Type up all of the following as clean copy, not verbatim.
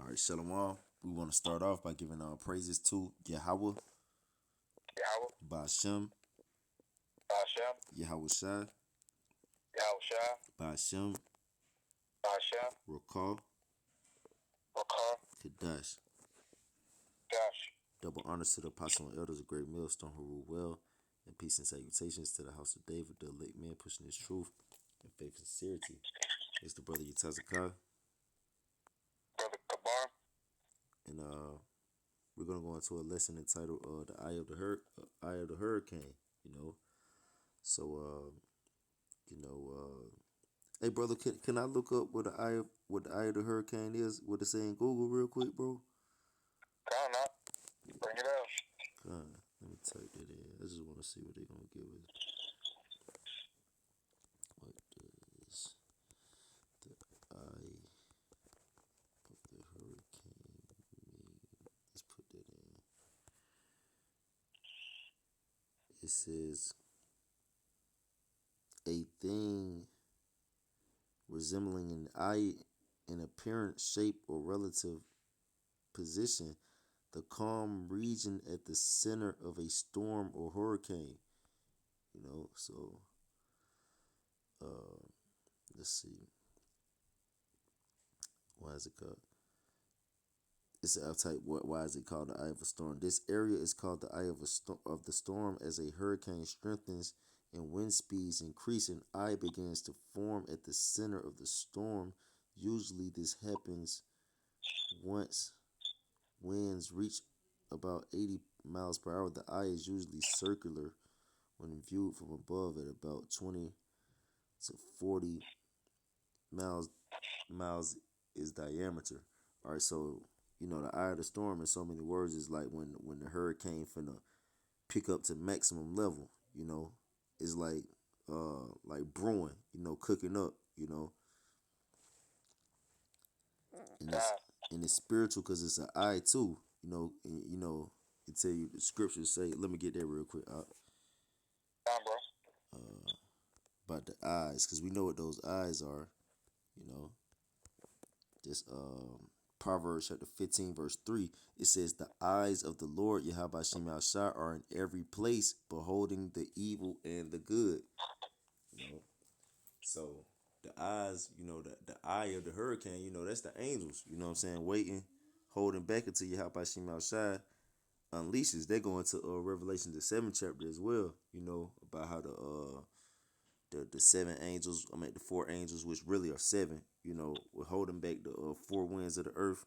All right, Shalom. We want to start off by giving our praises to Yahweh, Yahweh, Bashem, Hashem, Yahweh Shai, Yahushua, Bashem, Hashem, Rakal, Bakar, Kadash. Gash. Double honors to the apostle and elders of Great Millstone who rule well, and peace and salutations to the house of David, the elect man pushing his truth and faith and sincerity. It's the brother Yatazakai, Brother Kabar, and we're gonna go into a lesson entitled "The Eye of the Hurricane." You know, so hey brother, can I look up what the eye of the hurricane is? What it say in Google real quick, bro? come on, bring it out. God, let me type that in. I just want to see what they're gonna give us. What does the eye of the hurricane mean? Let's put that in. It says a thing resembling an eye in appearance, shape, or relative position, the calm region at the center of a storm or hurricane. So let's see. Why is it called? It's an type. Why is it called the eye of a storm? This area is called the eye of the storm as a hurricane strengthens and wind speeds increase. An eye begins to form at the center of the storm. Usually, this happens once winds reach about 80 miles per hour. The eye is usually circular when viewed from above at about 20 to 40 miles is diameter. All right, so the eye of the storm in so many words is like when the hurricane finna pick up to maximum level. It's like brewing. Cooking up. And it's Time, and it's spiritual because it's an eye too. It tell you the scriptures say. Let me get there real quick time, bro. about the eyes because we know what those eyes are. You know, this Proverbs chapter 15 verse 3, it says the eyes of the Lord Yahweh Shem Shai are in every place, beholding the evil and the good. You know, so the eyes, the eye of the hurricane, that's the angels. You know what I'm saying, waiting, holding back until Yahweh Shem Shai unleashes. They go into Revelation the 7th chapter as well. About how the seven angels, the four angels, which really are seven, were holding back the four winds of the earth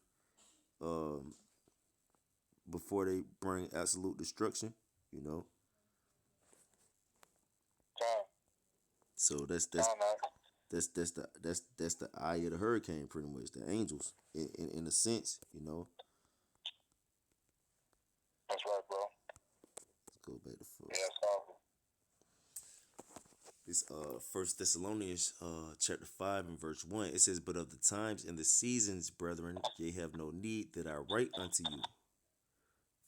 before they bring absolute destruction. You know, Time, so time, man. that's the eye of the hurricane, pretty much the angels, in a sense. That's right, bro. Let's go back to Yeah, that's powerful. this First Thessalonians chapter 5 and verse 1. It says, "But of the times and the seasons, brethren, ye have no need that I write unto you.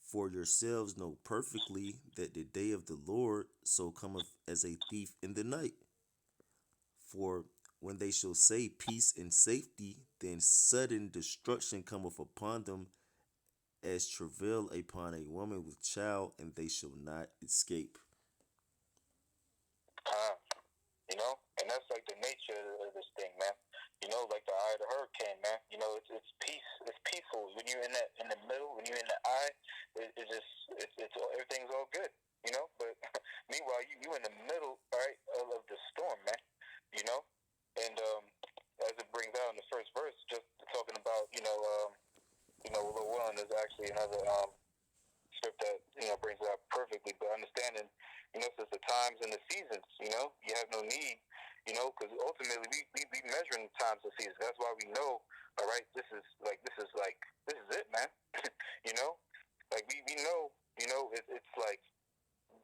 For yourselves know perfectly that the day of the Lord so cometh as a thief in the night. For when they shall say peace and safety, then sudden destruction cometh upon them as travail upon a woman with child, and they shall not escape." Time, and that's like the nature of this thing, man. Like the eye of the hurricane, man. It's peace. It's peaceful when you're in the middle. When you're in the eye, it's just it's everything's all good. But meanwhile, you in the middle, right, of the storm, man. You know, and as it brings out in the first verse, just talking about the one is actually another script that brings it out perfectly. But understanding, since the times and the seasons, you have no need, because ultimately we measuring times and seasons. That's why we know. All right, this is it, man. you know, like we know, it's like,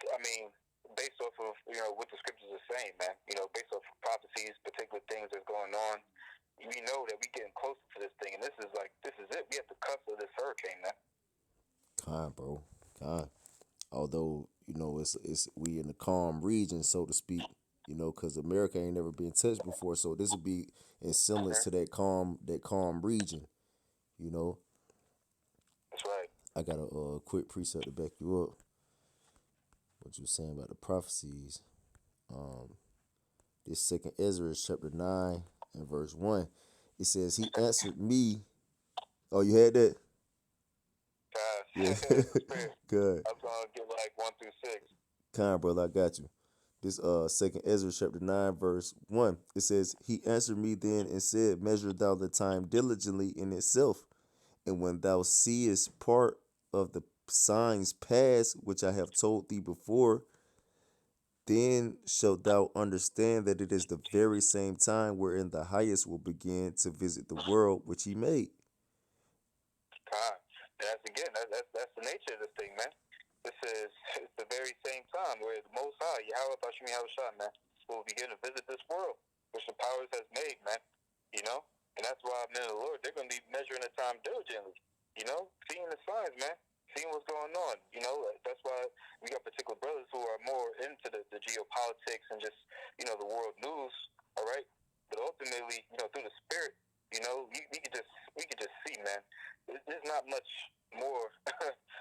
I mean, based off of what the scriptures are saying, man. Based off of prophecies, particular things that's going on. We know that we getting closer to this thing, and this is it. We at the cusp of this hurricane, man. Kind, bro. Kind. Although it's we in the calm region, so to speak. Because America ain't never been touched before, so this would be in semblance to that calm region. You know, That's right. I got a quick precept to back you up. What you were saying about the prophecies. Um, this second Ezra chapter 9 and verse 1. It says, He answered me. Oh, you had that? God, Yeah. it's a spirit. Good. I was gonna get like 1 through 6. Kind, brother, I got you. This second Ezra chapter 9 verse 1. It says, He answered me then and said, Measure thou the time diligently in itself, and when thou seest part of the signs pass which I have told thee before, then shalt thou understand that it is the very same time wherein the highest will begin to visit the world which he made. God, that's again. That's the nature of this thing, man. This is it's the very same time where the Most High, Yahweh Bashim Yahushua, man, will begin to visit this world, which the powers has made, man. You know, and that's why, men of the Lord, they're gonna be measuring the time diligently. You know, seeing the signs, man, seeing what's going on. You know, that's why we got particular brothers who are more into the geopolitics and just the world news. All right, but ultimately, through the spirit, we could just see, man. There's not much more,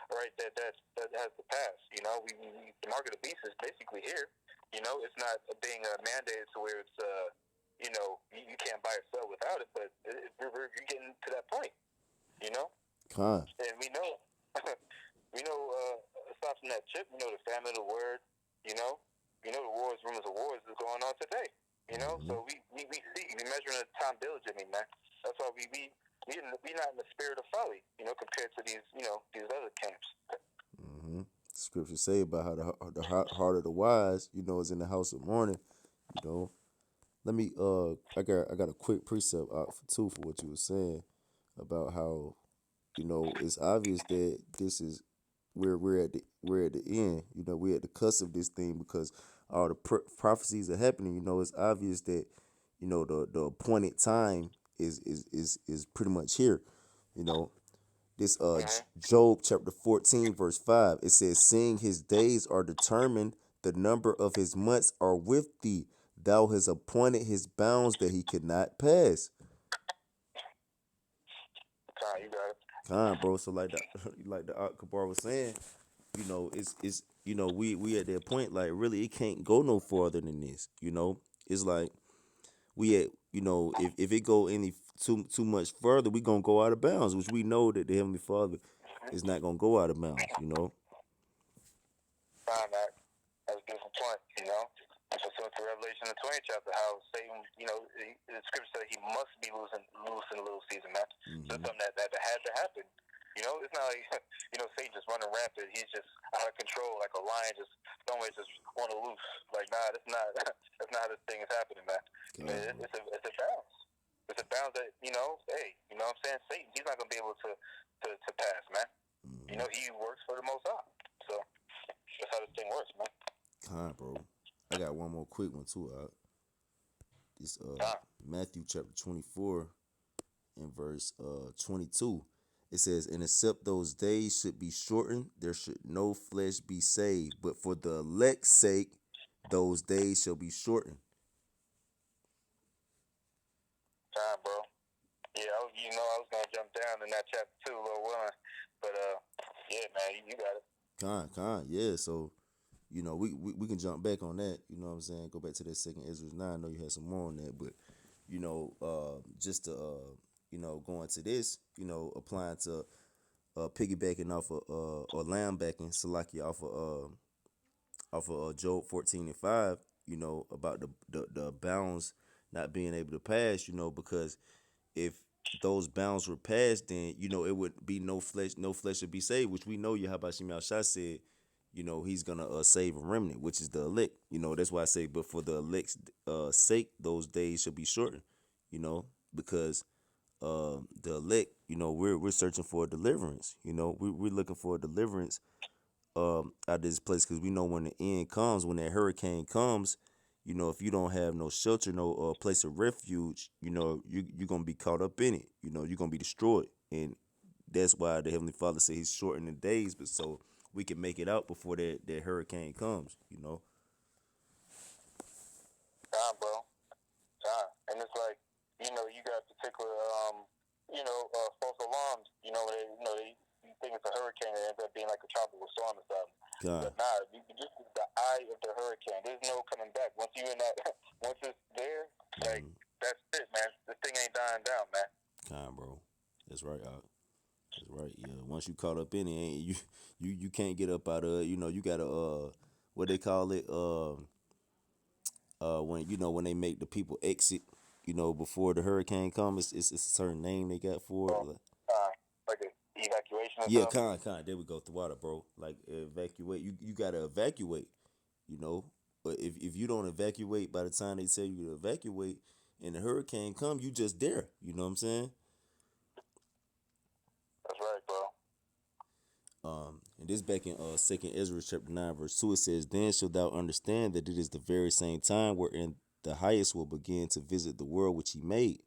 right? That has to pass. The mark of the beast is basically here. It's not being mandated to where it's you can't buy or sell without it, but we're getting to that point. Con. And we know, aside from that chip, the famine of the word. The wars, rumors of wars is going on today. So we measuring the time diligently, man. That's why we not in the spirit of folly, compared to these other camps. Mm-hmm. Scriptures say about how the heart of the wise, is in the house of mourning. Let me I got a quick precept out for what you were saying about how it's obvious that this is where we're at the end. We're at the cusp of this thing because all the prophecies are happening. It's obvious that the appointed time is pretty much here. This Job chapter 14 verse 5, it says, Seeing his days are determined, the number of his months are with thee. Thou hast appointed his bounds that he could not pass. You got it. Con, bro. So like the Kabar was saying, it's we at that point, like, really it can't go no farther than this. It's like we at if it go any too much further, we gonna go out of bounds, which we know that the Heavenly Father is not gonna go out of bounds. That's a beautiful point. And pursuant to Revelation the 20th chapter, how Satan, the scripture said he must be loose in the little season, man. So it's something that had to happen. It's not like Satan just running rampant. He's just out of control, like a lion just somewhere just want to loose. Like, nah, that's not that's not how this thing is happening, man. It's a balance. It's a balance that hey, what I'm saying? Satan, he's not gonna be able to pass, man. He works for the Most High. So that's how this thing works, man. Con, bro. I got one more quick one too. It's Matthew chapter 24 and verse 22. It says, And except those days should be shortened, there should no flesh be saved. But for the elect's sake, those days shall be shortened. Bro. Yeah, I was gonna jump down in that chapter too, Lord willing. But yeah, man, you got it. Con, yeah. So, we can jump back on that. You know what I'm saying? Go back to that second Ezra 9. I know you had some more on that, but just to go into this, applying to piggybacking off of or lambacking Salaki off of Job 14 and 5, about the bounds not being able to pass, because if those bounds were passed, then it would be no flesh would be saved, which we know Yahweh Shemel Shah said, he's gonna save a remnant, which is the elect. That's why I say, but for the elect's sake, those days shall be shortened, because the elect, we're searching for a deliverance. We're looking for a deliverance out of this place, because we know when the end comes, when that hurricane comes, if you don't have no shelter, no place of refuge, you're gonna be caught up in it. You're gonna be destroyed, and that's why the Heavenly Father said He's shortening the days, but so we can make it out before that hurricane comes. Bro. And it's like, you got particular false alarms. You think it's a hurricane, it ends up being like a tropical storm or something. God. But nah, this is the eye of the hurricane. There's no coming back. Once you in that, once it's there, like that's it, man. This thing ain't dying down, man. God, bro. That's right, Out. That's right. Yeah. Once you caught up in it, you can't get up out of it. You gotta what they call it when when they make the people exit. Before the hurricane comes, it's a certain name they got for it. So, like an evacuation or Yeah, something. there we go. The water, bro. Like evacuate. You gotta evacuate. You know, but if you don't evacuate by the time they tell you to evacuate, and the hurricane come, you just there. You know what I'm saying? That's right, bro. And this back in Second Ezra chapter 9 verse 2, it says, "Then shalt thou understand that it is the very same time wherein the highest will begin to visit the world which he made.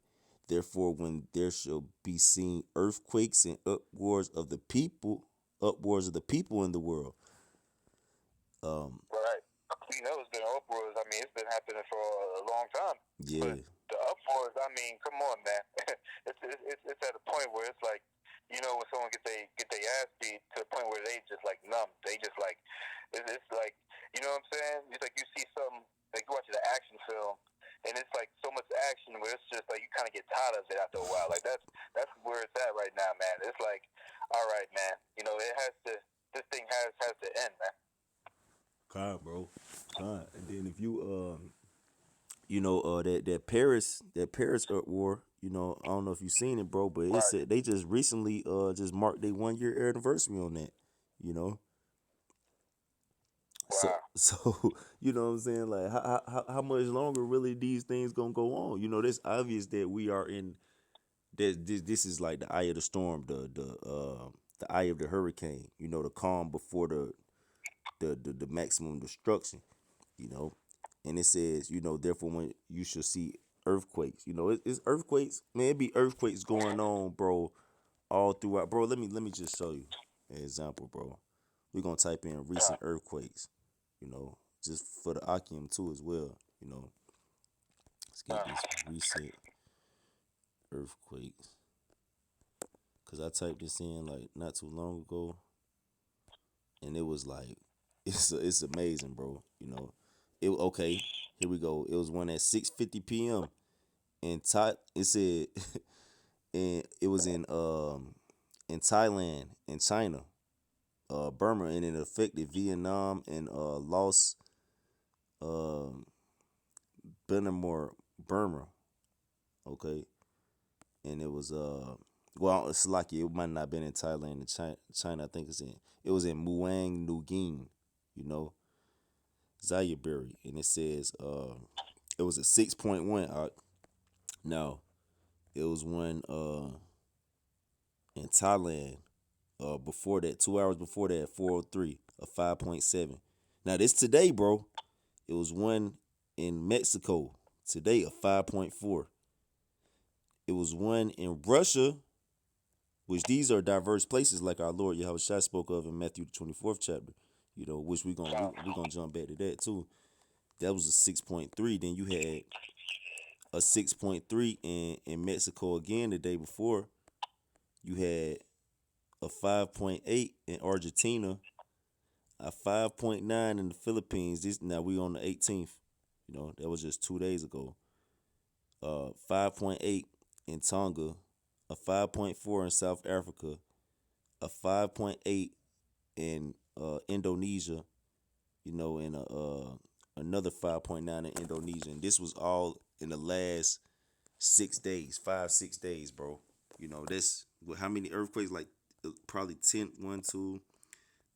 Therefore, when there shall be seen earthquakes and uproars of the people in the world." Right. You know, it's been uproars. I mean, it's been happening for a long time. Yeah, But the uproars, I mean, come on, man. it's at a point where it's like, when someone get their ass beat to the point where they just like numb. They just like it's like, you know what I'm saying? It's like you see something, like you watch an action film, and it's like so much action where it's just like you kind of get tired of it after a while. Like that's where it's at right now, man. It's like, all right, man. It has to. This thing has to end, man. God, bro. God. And then if you that Paris war, I don't know if you seen it, bro, but it Right. said they just recently just marked their 1 year anniversary on that, you know. So Wow. so you know what I'm saying? Like how much longer really these things gonna go on? It's obvious that we are in that this is like the eye of the storm, the eye of the hurricane, the calm before the maximum destruction, you know. And it says, therefore when you shall see earthquakes, it's earthquakes, man, it be earthquakes going on, bro, all throughout, bro. Let me just show you an example, bro. We're gonna type in recent earthquakes, just for the Akim too as well, let's get this recent earthquakes, because I typed this in like not too long ago, and it was like it's amazing, bro. Okay, here we go. It was one at 6:50 p.m. It said and it was in Thailand and China, Burma, and it affected Vietnam and Laos, Benamor, Burma. Okay, and it was well, it's lucky it might not have been in Thailand and China. I think it was in Muang Nguyen, you know, Zayaberry, and it says it was a 6.1. No, it was one in Thailand before that, 2 hours before that, 4:03, a 5.7. Now this today, bro. It was one in Mexico today, a 5.4. It was one in Russia, which these are diverse places, like our Lord Yahushua spoke of in Matthew the 24th chapter. Which we gonna jump back to that too. That was a 6.3. Then you had a 6.3 in Mexico again the day before. You had a 5.8 in Argentina, a 5.9 in the Philippines. This now we on the 18th. That was just 2 days ago. 5.8 in Tonga, a 5.4 in South Africa, a 5.8 in Indonesia, and another 5.9 in Indonesia. And this was all in the last 6 days, 5, 6 days, bro. This how many earthquakes? Like probably 10, 1, 2,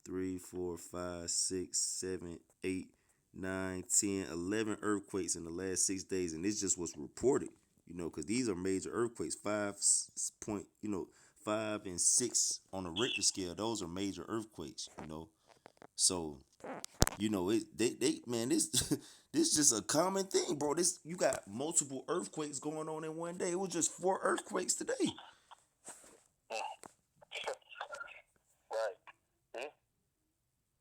3, 4, 5, 6, 7, 8, 9, 10, 11 earthquakes in the last 6 days, and this just was reported. Because these are major earthquakes. 5 and 6 on the Richter scale. Those are major earthquakes. So they man, this this just a common thing, bro. You got multiple earthquakes going on in one day. It was just 4 earthquakes today. Right. See?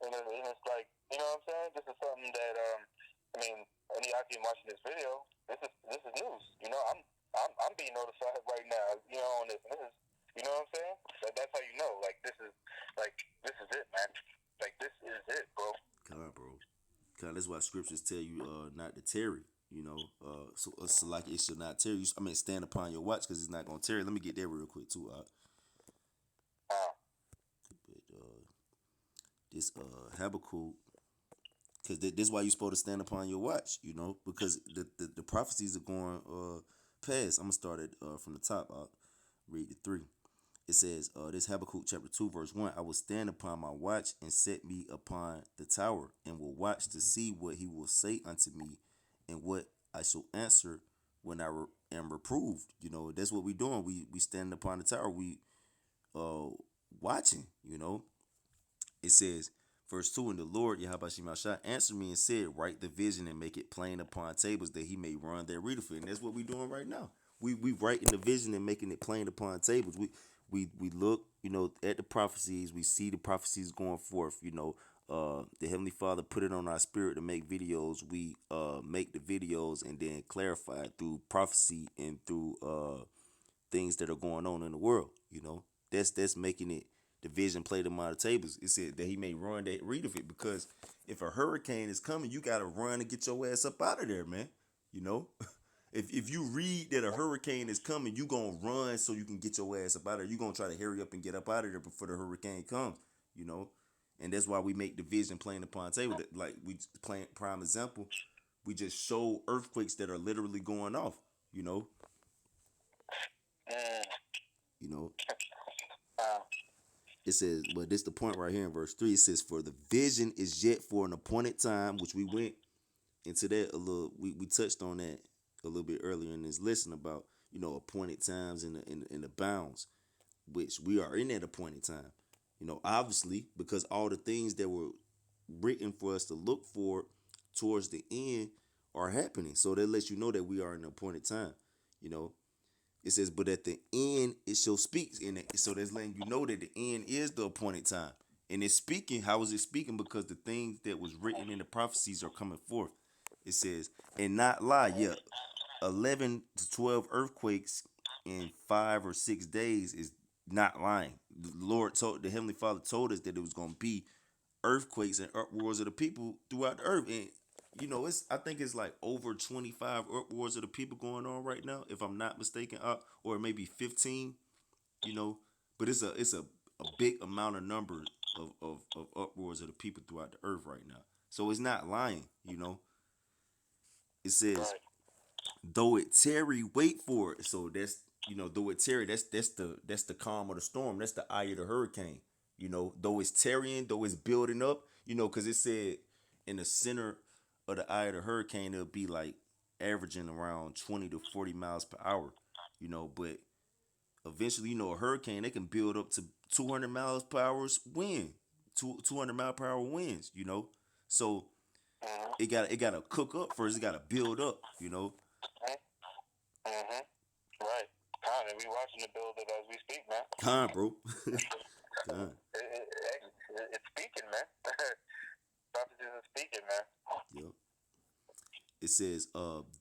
And it's like, you know what I'm saying? This is something that any Akim watching this video, this is news. I'm being notified right now, on this. And That's why scriptures tell you not to tarry. You know, so it's like it should not tarry. I mean, stand upon your watch because it's not gonna tarry. Let me get that real quick too. But, this Habakkuk, because this is why you're supposed to stand upon your watch. You know, because the prophecies are going past. I'm gonna start it from the top. I'll read the 3. It says, this Habakkuk chapter 2, verse 1, I will stand upon my watch and set me upon the tower, and will watch to see what he will say unto me, and what I shall answer when I am reproved. You know, that's what we doing. We stand upon the tower. We watching, you know. It says, verse 2, and the Lord, Yahweh Shemashah, answered me and said, write the vision and make it plain upon tables that he may run that reader for it. And that's what we doing right now. We writing the vision and making it plain upon tables. We look, you know, at the prophecies. We see the prophecies going forth. You know, the Heavenly Father put it on our spirit to make videos. We make the videos and then clarify it through prophecy and through things that are going on in the world. You know, that's making it the vision played among the tables. It said that he may run that read of it, because if a hurricane is coming, you gotta run and get your ass up out of there, man. You know. If you read that a hurricane is coming, you gonna run so you can get your ass up out of there. You gonna try to hurry up and get up out of there before the hurricane comes, you know. And that's why we make the vision plain upon table. Like we plain prime example, we just show earthquakes that are literally going off, you know. You know. It says, but this the point right here in verse 3. It says, for the vision is yet for an appointed time, which we went into that a little. We touched on that a little bit earlier in this lesson about, you know, appointed times and the bounds, which we are in that appointed time. You know, obviously, because all the things that were written for us to look for towards the end are happening. So that lets you know that we are in an appointed time. You know, it says, but at the end it shall speak. And so that's letting you know that the end is the appointed time. And it's speaking. How is it speaking? Because the things that was written in the prophecies are coming forth. It says, and not lie. Yeah, 11 to 12 earthquakes in 5 or 6 days is not lying. The Heavenly Father told us that it was going to be earthquakes and uproars of the people throughout the earth. And, you know, I think it's like over 25 uproars of the people going on right now, if I'm not mistaken, or maybe 15, you know. But it's a big amount of number of uproars of the people throughout the earth right now. So it's not lying, you know. It says, though it tarry, wait for it. So that's, you know, though it tarry, that's the calm of the storm. That's the eye of the hurricane. You know, though it's tarrying, though it's building up, you know, because it said in the center of the eye of the hurricane, it'll be like averaging around 20 to 40 miles per hour, you know, but eventually, you know, a hurricane, they can build up to 200 miles per hour wind, 200 mile per hour winds, you know. So it got to cook up first. It got to build up, you know. Right. And we watching the build it as we speak, man. Bro. It's speaking, man. Prophecies are speaking, man. Yep. It says,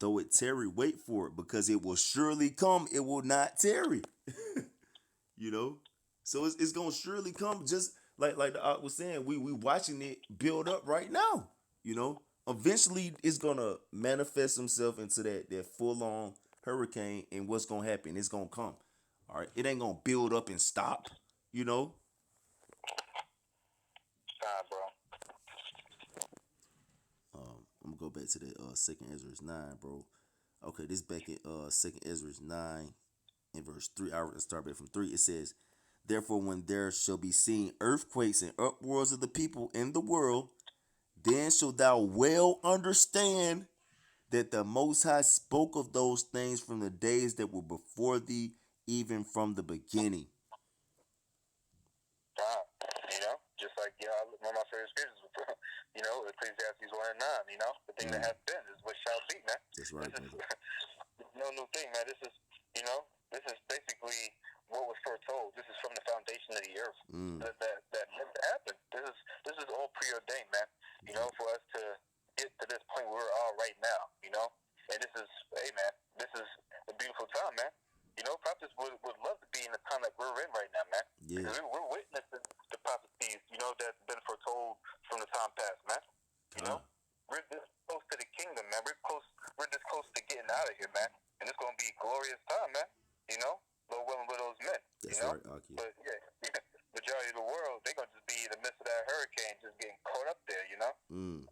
though it tarry, wait for it, because it will surely come. It will not tarry. You know? So it's gonna surely come, just like the art was saying. We watching it build up right now. You know? Eventually it's gonna manifest himself into that full on hurricane, and what's gonna happen? It's gonna come. All right. It ain't gonna build up and stop, you know. Bro. I'm gonna go back to the second Ezra 9, bro. Okay, this back in second Ezra 9 in verse 3. I start back from 3. It says, therefore, when there shall be seen earthquakes and uproars of the people in the world, then shalt thou well understand that the Most High spoke of those things from the days that were before thee, even from the beginning. You know, just like, you know, one of my favorite scriptures, you know, Ecclesiastes 1:9, you know, the thing that has been is what shall be, man. That's right, this is no new thing, man. This is, you know, this is basically what was foretold. This is from the foundation of the earth. That meant to happen. This is all preordained, man. You know, for us to get to this point where we're all right now, you know. And this is, hey, man, this is a beautiful time, man. You know, prophets would love to be in the time that we're in right now, man. Yeah. Because we're witnessing the prophecies, you know, that's been foretold from the time past, man. You know, Salakia. But yeah, majority of the world, they're gonna just be in the midst of that hurricane, just getting caught up there, you know. Mm,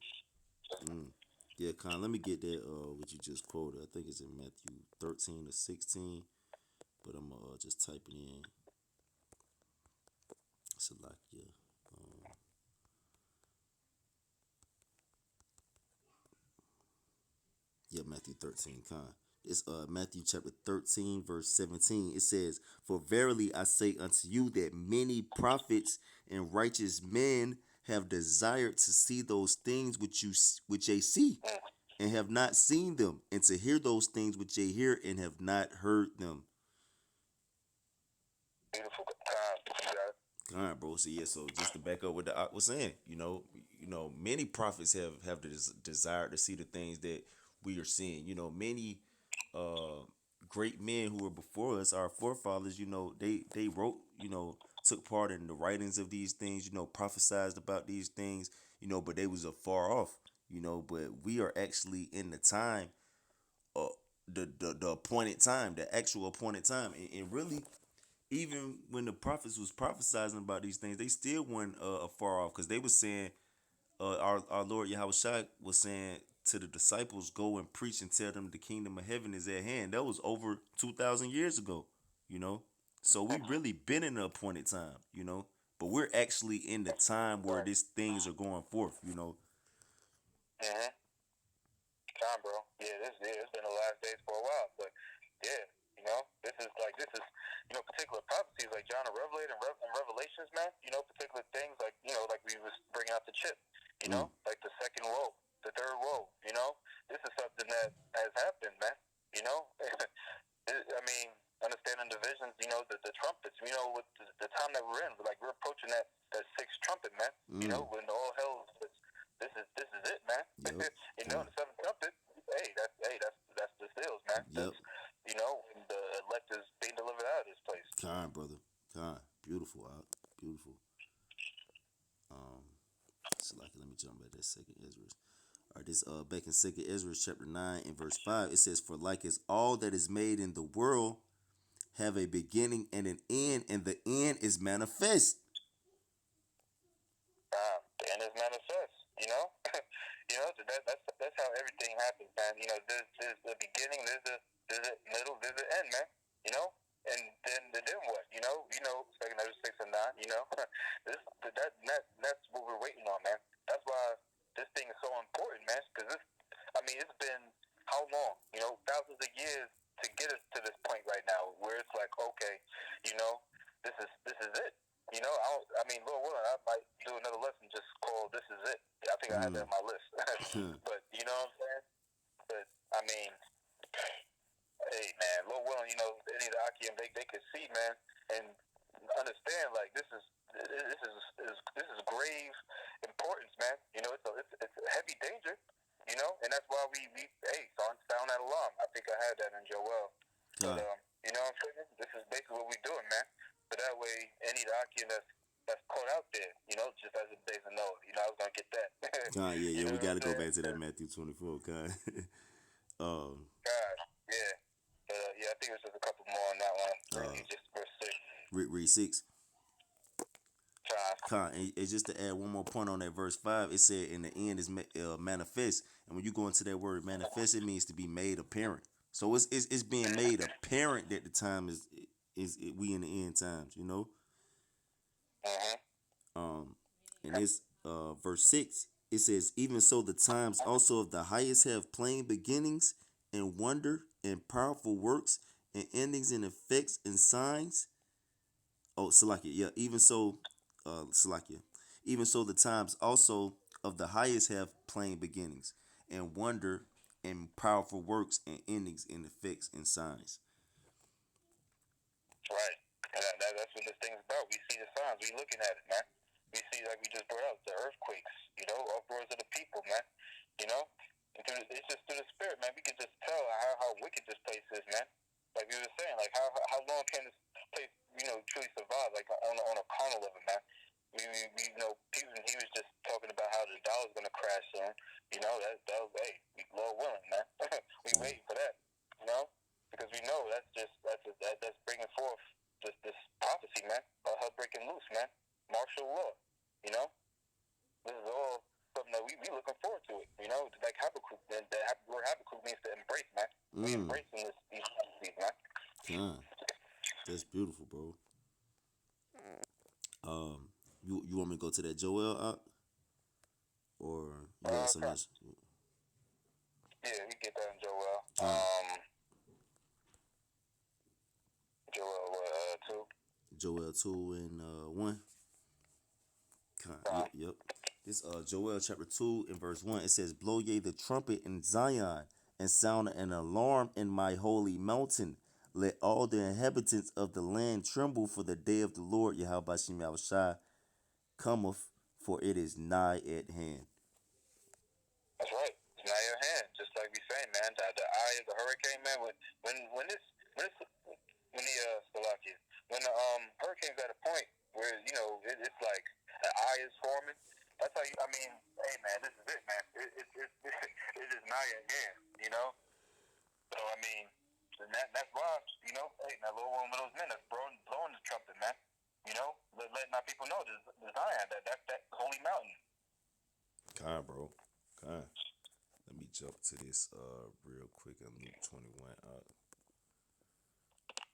mm. Yeah, Con, let me get that what you just quoted. I think it's in Matthew 13 or 16, but I'm just type it in. Salakia. Yeah, Matthew 13, Con. It's Matthew chapter 13, verse 17. It says, "For verily I say unto you that many prophets and righteous men have desired to see those things which they see, Mm, and have not seen them, and to hear those things which they hear and have not heard them." beautiful time. You got it. All right, bro. So yeah, so just to back up what the Ak was saying, many prophets have the desire to see the things that we are seeing. Many uh great men who were before us, our forefathers, they wrote, took part in the writings of these things, prophesized about these things, but they was afar off, but we are actually in the time, uh the appointed time, the actual appointed time, and really even when the prophets was prophesizing about these things, they still weren't far off, because they were saying, our Lord Yahweh Shai was saying to the disciples, "Go and preach and tell them the kingdom of heaven is at hand." That was over 2,000 years ago, you know. So we really been in the appointed time, but we're actually in the time where Right. these things are going forth. Mhm. Time, bro. It's been the last days for a while, but yeah, this is particular prophecies like John the Revelator and Revelations, man. Particular things like we was bringing out the chip, Mm, like the second woe, the third woe. This is something that has happened, man. You know, I mean, understanding the visions, the trumpets. With the time that we're in, like we're approaching that sixth trumpet, man. mm, When all hell is, this is it, man. yep, The seventh trumpet. That's the seals, man. yep. When the elect is being delivered out of this place. Kind brother, kind beautiful, beautiful. So like, let me jump back to Second Ezra. All right, this back in Second Ezra chapter 9 and verse 5, it says, "For like as all that is made in the world have a beginning and an end, and the end is manifest." The end is manifest. That's how everything happens, man. There's the beginning, there's the middle, there's the end, man. And then what? Second Ezra 6 and 9. That's what we're waiting on, man. That's why this thing is so important, man. Because it's been how long? Thousands of years to get us to this point right now, where it's like, okay, this is it. Lord willing, I might do another lesson just called "This Is It." I think I had that on my list. But you know what I'm saying? But I mean, hey man, Lord willing, any of the Akim, they could see, man, and understand like this is grave importance, man. It's a heavy danger, and that's why we sound that alarm. I think I had that in Joel. But you know what I'm saying? This is basically what we're doing, man. So that way, any of the Akim that's caught out there, just as a base of note, I was gonna get that. Yeah, we What got I'm to go saying? back to that Matthew 24, kind. God, yeah. I think it was just a couple more on that one. Really, just verse 6. Read 6. And just to add one more point on that verse 5, it said, "In the end is manifest." And when you go into that word manifest, it means to be made apparent. So it's being made apparent that the time is we in the end times. Mm-hmm. And this verse 6, it says, "Even so the times also of the highest have plain beginnings, and wonder and powerful works, and endings and effects and signs." Oh, Salakia, yeah. Even so, Salakia. "Even so the times also of the highest have plain beginnings, and wonder and powerful works, and endings and effects and signs." Right. That's what this thing's about. We see the signs. We looking at it, man. We see, like we just brought up, the earthquakes, uproars of the people, man. It's just through the spirit, man. We can just tell how wicked this place is, man. Like we were saying, like how long can this place, truly survive, like on a carnal level, man. We Putin, he was just talking about how the dollar's gonna crash soon. That was, hey, Lord willing, man. We waiting for that, because we know that's bringing forth this prophecy, man, of her breaking loose, man. Martial law, you know. This is all something that we looking forward to it, you know. Like Habakkuk, the word Habakkuk means to embrace, man. We embracing these prophecies, man. That's beautiful, bro. You want me to go to that Joel up, or you got something else? Yeah, we get that in Joel. Joel 2. Joel 2 and 1. Yep. This Joel chapter 2 and verse 1. It says, "Blow ye the trumpet in Zion, and sound an alarm in my holy mountain. Let all the inhabitants of the land tremble, for the day of the Lord Yahweh Shem Yahushua cometh, for it is nigh at hand." That's right. It's nigh your hand, just like we say, man. The eye of the hurricane, man. When the hurricane's at a point where it's like an eye is forming. That's how you. I mean, hey, man, this is it, man. It is nigh at hand, you know. So I mean, that's why, you know. Hey, now Lord, one of those men that's blowing the trumpet, man. You know, letting our people know this Zion, that holy mountain. Kind, bro. Kind. Let me jump to this real quick in Luke 21.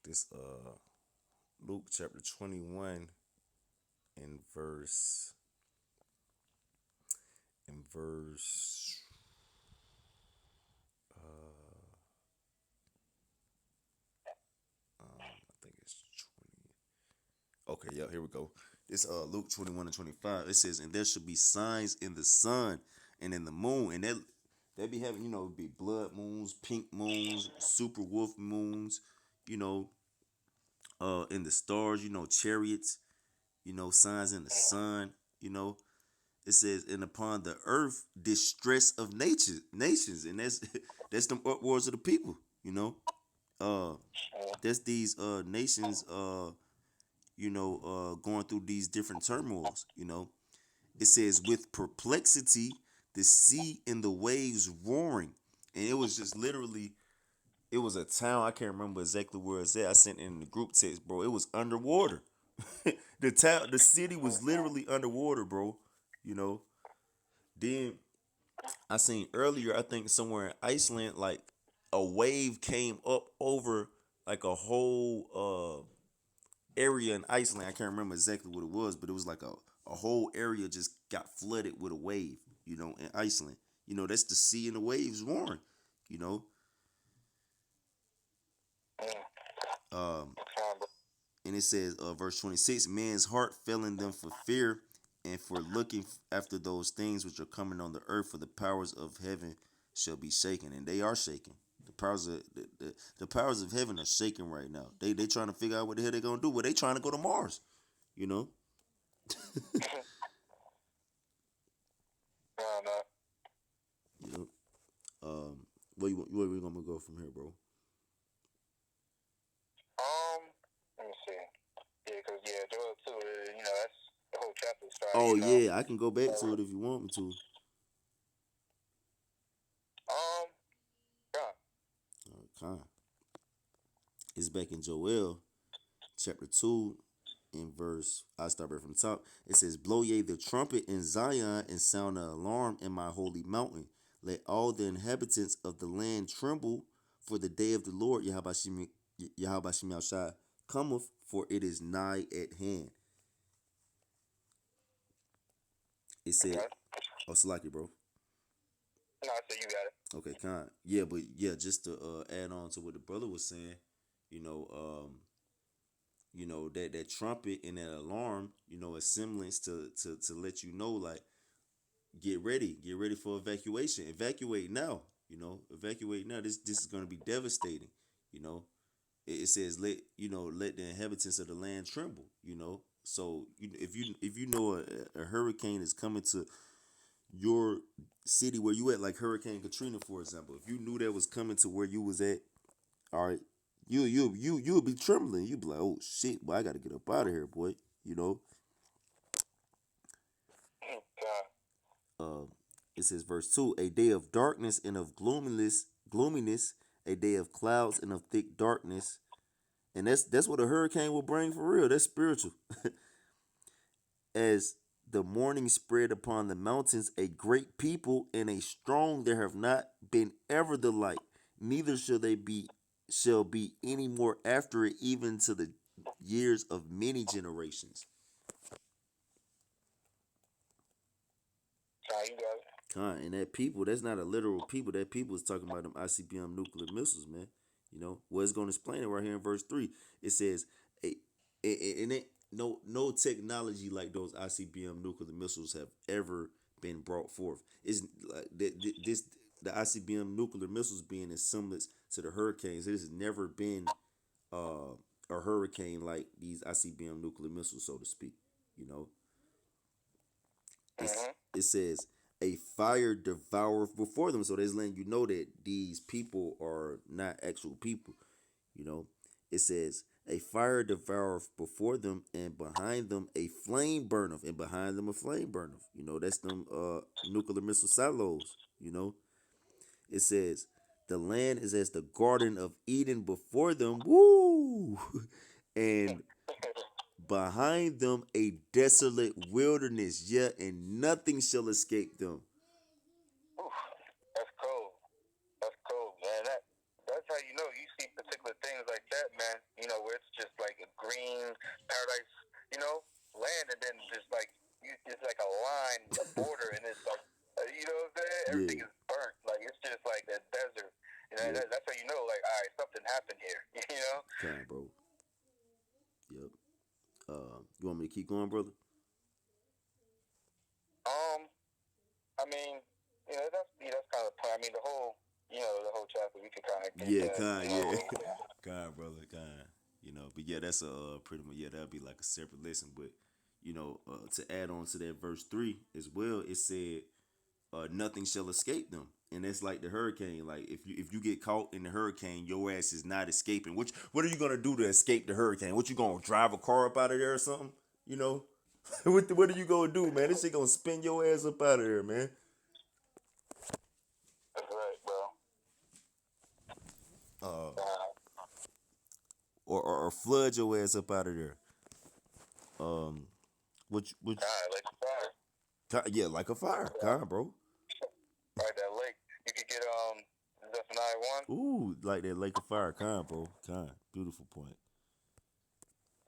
This Luke chapter 21 in verse I think it's 20. Okay, yeah, here we go. It's Luke 21 and 25. It says, "And there shall be signs in the sun and in the moon," and they be having, be blood moons, pink moons, super wolf moons, you know, in the stars, chariots, signs in the sun, It says, "And upon the earth distress of nations," and that's that's them uproars of the people, That's these nations going through these different turmoils, It says, "With perplexity, the sea and the waves roaring." And it was just literally, it was a town. I can't remember exactly where it's at. I sent it in the group text, bro. It was underwater. The city was literally underwater, bro. Then I seen earlier, I think somewhere in Iceland, like a wave came up over like a whole area in Iceland. I can't remember exactly what it was, but it was like a whole area just got flooded with a wave, in Iceland. That's the sea and the waves roaring, you know. And it says, verse 26, "Man's heart failing them for fear and for looking after those things which are coming on the earth, for the powers of heaven shall be shaken." And they are shaking. The powers of the powers of heaven are shaking right now. They trying to figure out what the hell they gonna do. Well, they trying to go to Mars, you know. You know. Where we gonna go from here, bro? Let me see. Yeah, because Joel 2, that's the whole chapter starting. Oh yeah, I can go back to it if you want me to. Yeah. It's back in Joel chapter 2 in verse, I start right from the top. It says, "Blow ye the trumpet in Zion, and sound an alarm in my holy mountain. Let all the inhabitants of the land tremble, for the day of the Lord Yahweh Shem Yahushua cometh, for it is nigh at hand." It said, Okay. "Oh, Salaki, bro." No, I said you got it. Okay, kind. Yeah, but yeah, just to add on to what the brother was saying, that trumpet and that alarm, a semblance to let you know, like, get ready for evacuation, evacuate now, evacuate now. This is gonna be devastating, you know. It says, let the inhabitants of the land tremble, So if you know a hurricane is coming to your city where you at, like Hurricane Katrina, for example, if you knew that was coming to where you was at, all right, you'll be trembling. You'll be like, "Oh shit, boy, I gotta get up out of here, boy." You know. It says, verse 2, "A day of darkness and of gloominess, a day of clouds and of thick darkness, And that's what a hurricane will bring for real. That's spiritual. As the morning spread upon the mountains, a great people and a strong there have not been ever the like, neither shall be any more after it, even to the years of many generations. Nah, you got it. And that people, that's not a literal people. That people is talking about them ICBM nuclear missiles, man. You know, well, it's going to explain it right here in verse 3. It says, and it, no technology like those ICBM nuclear missiles have ever been brought forth. It's like this the ICBM nuclear missiles being in semblance to the hurricanes. It has never been uh, a hurricane like these ICBM nuclear missiles, so to speak. You know, Mm-hmm. it says a fire devoureth before them. So that's letting you know that these people are not actual people. You know, it says a fire devoureth before them, and behind them a flame burneth, and behind them a flame burneth. You know, that's them nuclear missile silos. You know, it says the land is as the garden of Eden before them. Woo! And behind them a desolate wilderness, yeah, and nothing shall escape them. Oof, that's cold. That's cold, man. That's how you know you see particular things like that, man. You know, where it's just like a green paradise, land, and then just like it's like a line, a border, and it's like, you know what I'm saying? Yeah, Everything is burnt. Like it's just like a desert. You know, yep, that's how you know, like, all right, something happened here. You know? kind, bro. Yep. You want me to keep going, brother? Um, I mean, that's kind of the point. I mean, the whole chapter we could kind of get Yeah, that. kind, You know, yeah, kind, brother, kind. You know, but yeah, that's a pretty much, yeah, that'd be like a separate lesson. But to add on to that verse 3 as well, it said, "Nothing shall escape them," and that's like the hurricane. Like if you get caught in the hurricane, your ass is not escaping. What are you gonna do to escape the hurricane? What you gonna drive a car up out of there or something? You know, what are you gonna do, man? This shit gonna spin your ass up out of there, man. that's right, bro. Uh, Uh, or flood your ass up out of there. Um, which all right, like fire, yeah, like a fire, kind, bro. right, that lake. You could get Zephaniah 1. Ooh, like that lake of fire, kind, bro, kind. Beautiful point.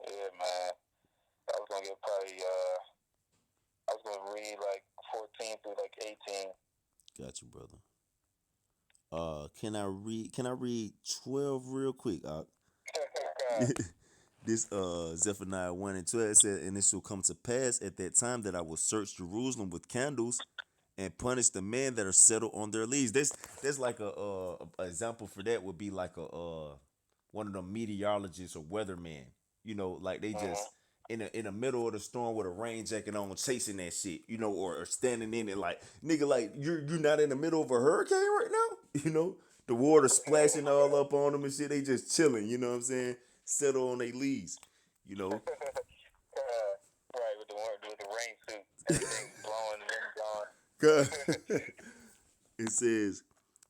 Yeah, man. I was gonna get probably I was gonna read like 14 through like 18. Got you, brother. Can I read 12 real quick? This Zephaniah 1 and 12 said, "And it shall come to pass at that time that I will search Jerusalem with candles and punish the men that are settled on their leaves." There's like a example for that would be like a one of the meteorologists or weathermen. You know, like they Mm-hmm. just in the middle of the storm with a rain jacket on, chasing that shit. You know, or standing in it like, nigga, like you're not in the middle of a hurricane right now. You know, the water splashing all up on them and shit. They just chilling. You know what I'm saying? Settle on their leaves. You know. Right, with the rain suit, everything blowing and then gone. God. It says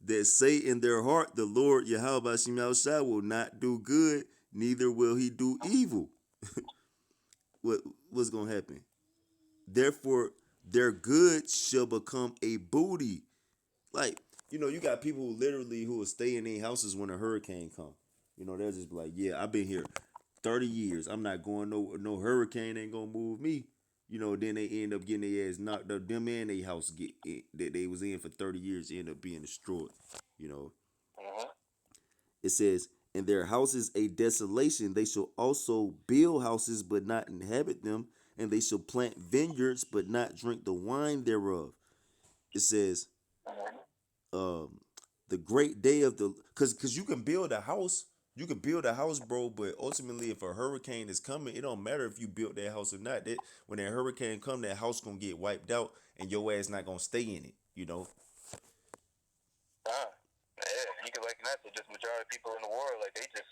that say in their heart, the Lord Yahweh Shai will not do good, neither will he do evil. what what's gonna happen? Therefore, their good shall become a booty. Like, you got people who will stay in their houses when a hurricane come. They'll just be like, yeah, I've been here 30 years. I'm not going, no hurricane ain't gonna move me. Then they end up getting their ass knocked up. Them and their house that they was in for 30 years end up being destroyed. You know. Mm-hmm. It says, "In their houses a desolation, they shall also build houses, but not inhabit them, and they shall plant vineyards, but not drink the wine thereof." It says, Mm-hmm. um, "The great day of the," because you can build a house, bro. But ultimately, if a hurricane is coming, it don't matter if you built that house or not. That when that hurricane come, that house gonna get wiped out, and your ass not gonna stay in it. You know. Yeah, you can liken that to just majority of people in the world. Like they just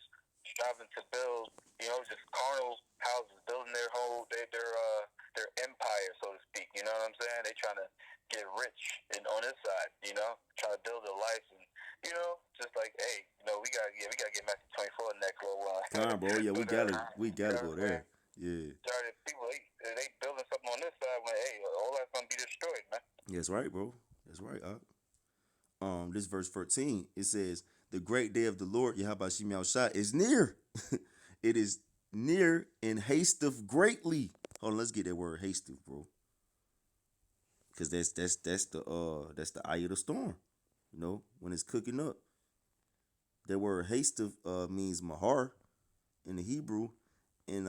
striving to build, just carnal houses, building their empire, so to speak. You know what I'm saying? They trying to get rich on this side. Trying to build a life and You know, just like, hey, we gotta get Matthew 24 next little one. Con, bro. Yeah, we But we you gotta know go what I'm saying? there. Yeah. Started people, they building something on this side when hey, all that's gonna be destroyed, man. That's right, bro. That's right. This verse 13, it says, "The great day of the Lord, Yahweh Shemi Shai, is near. It is near and hasteth greatly." Hold on, let's get that word hasteth, bro. Cause that's the eye of the storm. You know, when it's cooking up. That word hasteth means mahar in the Hebrew. And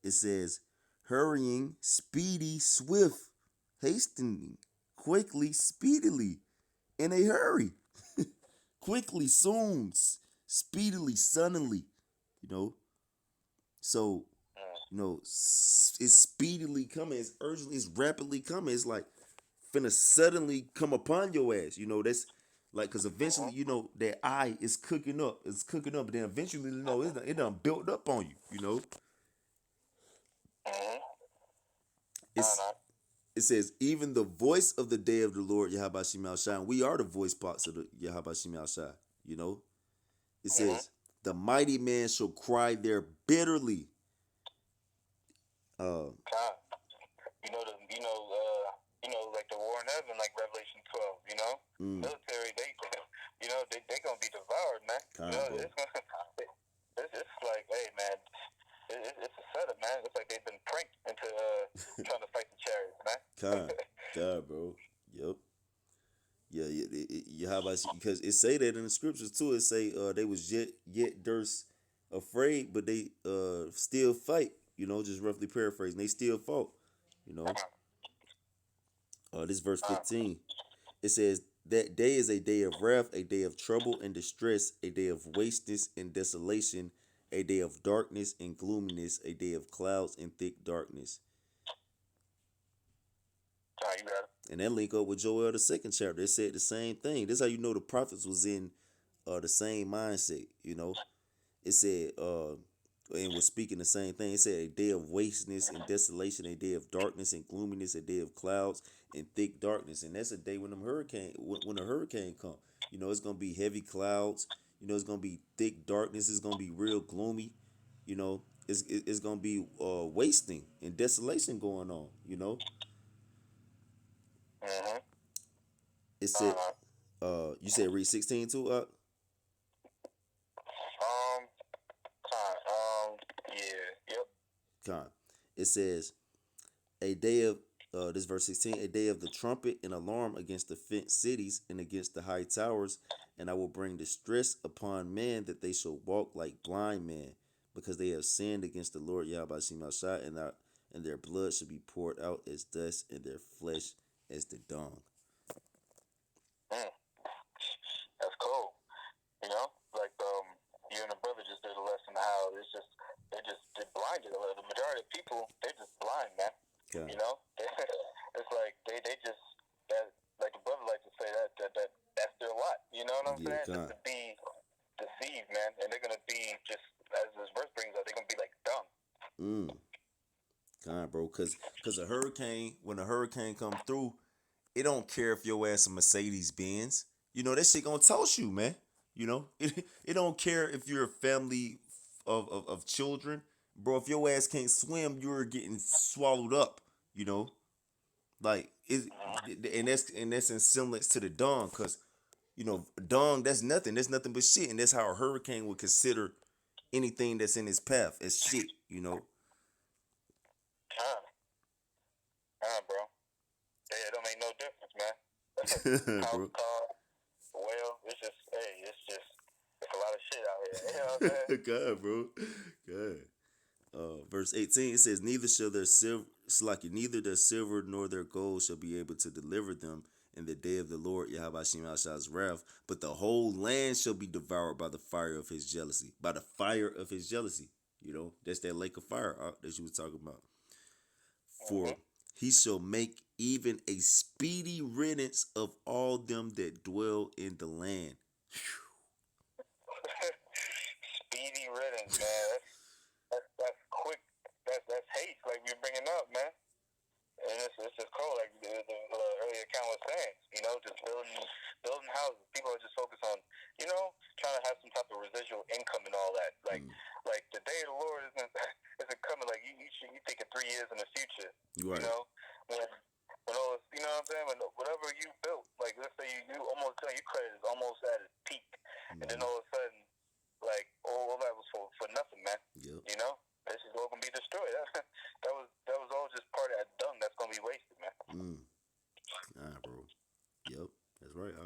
it says hurrying, speedy, swift, hastening, quickly, speedily, in a hurry. Quickly, soon, speedily, suddenly, you know. So, it's speedily coming, it's urgently, it's rapidly coming. It's like finna suddenly come upon your ass. You know, that's like because eventually, that eye is cooking up. It's cooking up, but then eventually, it done built up on you, you know. Mm-hmm. It's it says, even the voice of the day of the Lord, Yahweh Shemi Shai. We are the voice box of the Yahweh Shemi Shai, you know. It says, the mighty man shall cry there bitterly. Like the war in heaven, like Revelation 12. Military, they gonna be devoured, man. It's like, hey, man, it's a setup, man. It's like they've been pranked into trying to fight the chariots, man. God, bro. Yep. Yeah, how about you? Because it say that in the scriptures too. It say they was yet durst afraid, but they still fight. You know, just roughly paraphrasing, they still fought. You know, this verse 15. It says that day is a day of wrath, a day of trouble and distress, a day of wasteness and desolation, a day of darkness and gloominess, a day of clouds and thick darkness. You got it. And that link up with Joel the second chapter. It said the same thing. This is how you know the prophets was in the same mindset. You know, it said and was speaking the same thing. It said a day of wasteness and desolation, a day of darkness and gloominess, a day of clouds and thick darkness. And that's a day when when a hurricane come. You know, it's gonna be heavy clouds. You know, it's gonna be thick darkness. It's gonna be real gloomy. You know, it's gonna be wasting and desolation going on. You know. Mm-hmm. It said, you said read 16 too, Um, yeah, yep. Con. It says, a day of this verse 16, a day of the trumpet and alarm against the fenced cities and against the high towers, and I will bring distress upon men that they shall walk like blind men, because they have sinned against the Lord Yahweh Shemi Shai, and their blood should be poured out as dust, and their flesh as the dung. That's cool. Like you and the brother just did a lesson how they're blinded. The majority of people, they're just blind, man. Okay. It's like they just that, like the brother like to say that's their lot. You know what I'm saying? God. Just to be deceived, man, and they're gonna be just as this verse brings up, they're gonna be like dumb. God, bro, cause when a hurricane come through, it don't care if your ass a Mercedes Benz. You know that shit gonna toss you, man. You know it don't care if you're a family of children, bro. If your ass can't swim, you're getting swallowed up. You know, like and that's in semblance to the dung, cause dung, that's nothing. That's nothing but shit, and that's how a hurricane would consider anything that's in its path as shit. You know. Bro. Yeah, it don't make no difference, man. House Bro. car, well, it's a lot of shit out here. You know what I'm saying? God, bro. God. Verse 18, it says, neither their silver nor their gold shall be able to deliver them in the day of the Lord Yahweh Shemi Shai's wrath, but the whole land shall be devoured by the fire of his jealousy. By the fire of his jealousy. You know, that's that lake of fire that you was talking about. For he shall make even a speedy riddance of all them that dwell in the land. Speedy riddance, man. That's quick. That's haste, like we are bringing up, man. And it's just cool, like the earlier account was saying. Just building houses. People are just focused on, trying to have some type of residual income and all that. Like the day of the Lord isn't coming. Like you thinking 3 years in the future. Right. When all this, you know what I'm saying? When whatever you built, like let's say you almost done, your credit is almost at its peak, and then all of a sudden, like all that was for nothing, man. Yep. This is all gonna be destroyed. that was all just part of that dung that's gonna be wasted, man. Bro. Yep. That's right.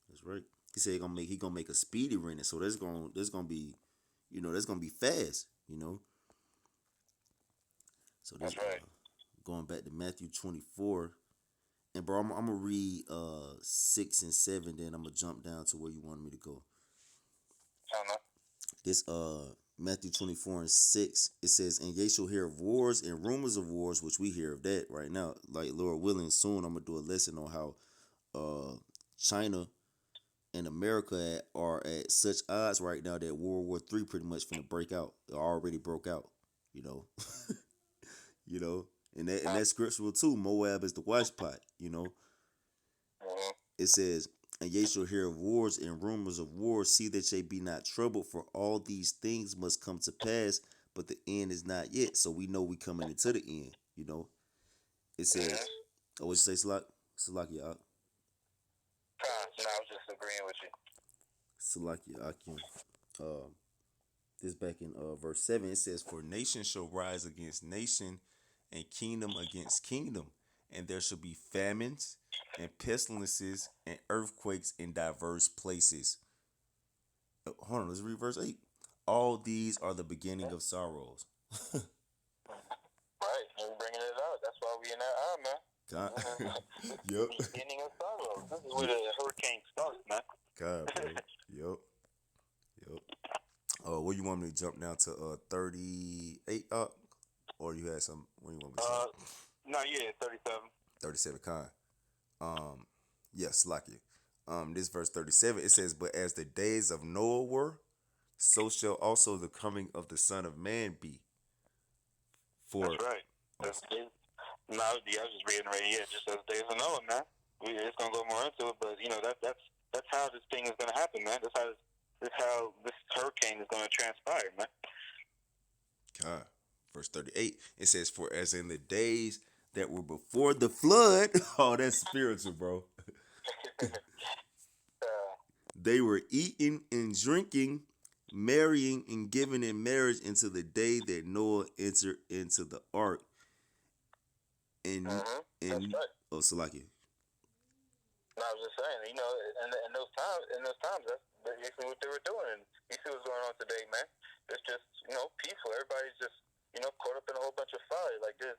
That's right. He said he gonna make a speedy renting, so there's gonna be, that's gonna be fast, So this That's right. Going back to Matthew 24, and bro, I'm gonna read 6 and 7, then I'm gonna jump down to where you wanted me to go. This Matthew 24 and 6, it says, and ye shall hear of wars and rumors of wars, which we hear of that right now. Like Lord willing, soon I'm gonna do a lesson on how China and America are at such odds right now that World War III pretty much finna break out. It already broke out, and that's scriptural too. Moab is the washpot, It says, and ye shall hear of wars and rumors of wars. See that ye be not troubled, for all these things must come to pass, but the end is not yet. So we know we coming into the end, It says, what you say, Salaki, no, I was just agreeing with you. Salaki, Akim. This back in verse 7, it says, for nation shall rise against nation, and kingdom against kingdom, and there shall be famines and pestilences and earthquakes in diverse places. Hold on, let's read verse 8. All these are the beginning of sorrows. Right, you're bringing it out. That's why we in that eye, man. God. Yep. Beginning of sorrows. This is where the hurricane starts, man. God, bro. Yep. What you want me to jump down to 38 up? Or you had some, what do you want me to say? No, yeah, 37. 37, kind. Yes, like it. This verse 37, it says, but as the days of Noah were, so shall also the coming of the Son of Man be. That's right. No, I was just reiterating, just as the days of Noah, man. It's gonna go more into it, but that's how this thing is gonna happen, man. That's how this hurricane is gonna transpire, man. God. Verse 38, it says, for as in the days that were before the flood, oh, that's spiritual, bro. They were eating and drinking, marrying and giving in marriage until the day that Noah entered into the ark. And that's right. Oh, Salaki. No, I was just saying, in those times, that's basically what they were doing. And you see what's going on today, man. It's just, peaceful. Everybody's just, caught up in a whole bunch of folly. Like there's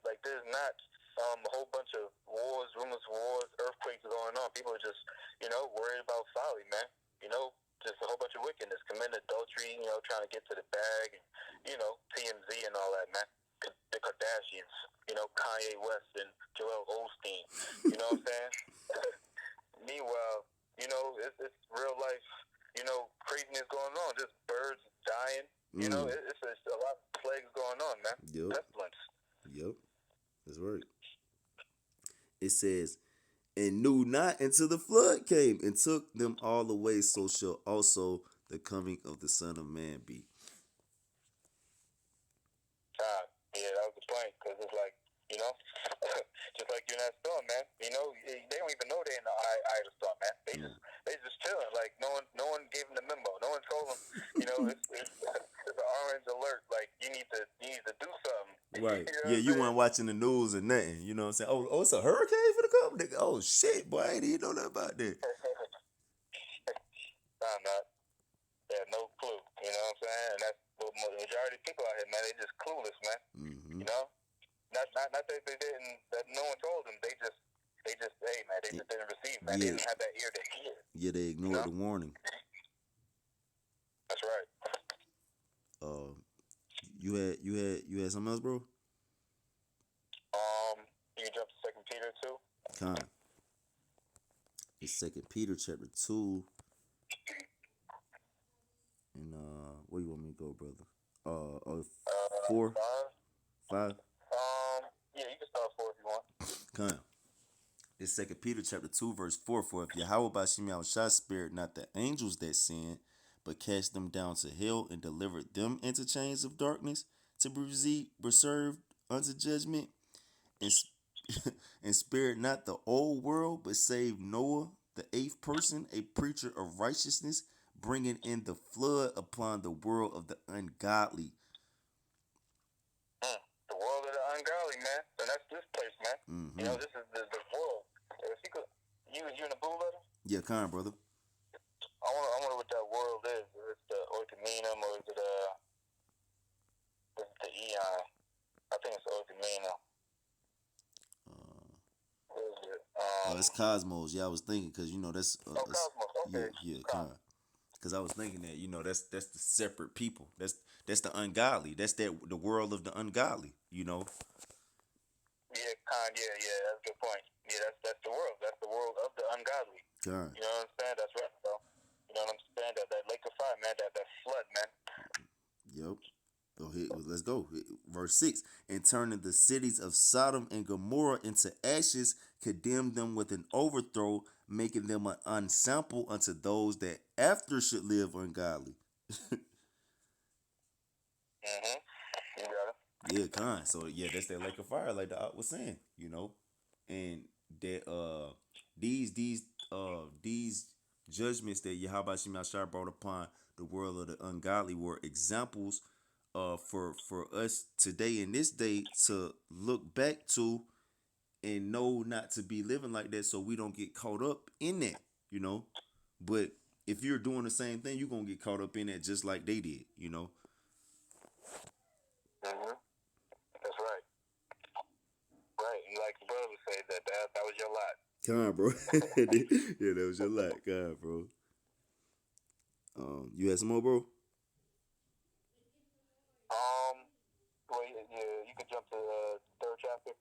not a whole bunch of wars, rumors of wars, earthquakes going on. People are just, worried about folly, man. Just a whole bunch of wickedness, committing adultery, trying to get to the bag, and, TMZ and all that, man. The Kardashians, Kanye West and Joel Osteen. You know what I'm saying? Meanwhile, it's real life, craziness going on. Just birds dying. It's a lot of plagues going on, man. Yep. Pestilence. Yep. That's right. It says, and knew not until the flood came and took them all away, so shall also the coming of the Son of Man be. Yeah, that was the point, because it's like, just like you're in that storm, man. They don't even know they're in the eye of the storm, man. They just chilling. Like no one gave them the memo. No one told them, it's an orange alert. Like you need to do something. Right. You weren't watching the news or nothing. You know what I'm saying? Oh, it's a hurricane for the company. Oh shit, boy, I didn't know nothing about that. Not. They have no clue. You know what I'm saying? And that's the majority of people out here, man. They just clueless, man. Mm-hmm. Not that they didn't, that no one told them. They just, hey, man, they just didn't receive, man. They didn't have that ear to hear. Yeah, they ignored the warning. That's right. You had something else, bro? You can jump to 2 Peter 2. Kind. It's 2 Peter chapter 2. And where you want me to go, brother? 4? 5? Yeah, you can start 4 if you want. Kind. It's 2 Peter chapter 2, verse 4. For if Yahweh Bashim Yahushua spared not the angels that sinned, but cast them down to hell and delivered them into chains of darkness to be reserved unto judgment, and, and spared not the old world, but saved Noah, the eighth person, a preacher of righteousness, bringing in the flood upon the world of the ungodly. The world of the ungodly, man. And that's this place, man. Mm-hmm. You know, this is the world. If you could, you in the blue letter? Yeah, kind, brother. I wonder what that world is. Is it the Oikomenum or is it the Eon? I think it's Oikomenum. What is it? It's Cosmos. Yeah, I was thinking because that's. Cosmos. Okay. Yeah, kind. Because I was thinking that that's the separate people. That's the ungodly. That's the world of the ungodly. Yeah, yeah. That's a good point. Yeah, that's the world. That's the world of the ungodly. God. You know what I'm saying? That's right, bro. You know what I'm saying? That lake of fire, man. That flood, man. Yep. Let's go. Verse 6. And turning the cities of Sodom and Gomorrah into ashes, condemned them with an overthrow, making them an unsample unto those that after should live ungodly. Mm-hmm. You got it. Yeah, kind. So yeah, that's that lake of fire, like the Art was saying, and that these judgments that Yahweh Shemashah brought upon the world of the ungodly were examples for us today in this day to look back to and know not to be living like that, so we don't get caught up in that, But if you're doing the same thing, you're gonna get caught up in that just like they did, Mm-hmm. That's right. Right, and like the brother would say, that was your lot. Come on, bro. Yeah, that was your lot. God, bro. You had some more, bro? Well, yeah, you could jump to the third chapter.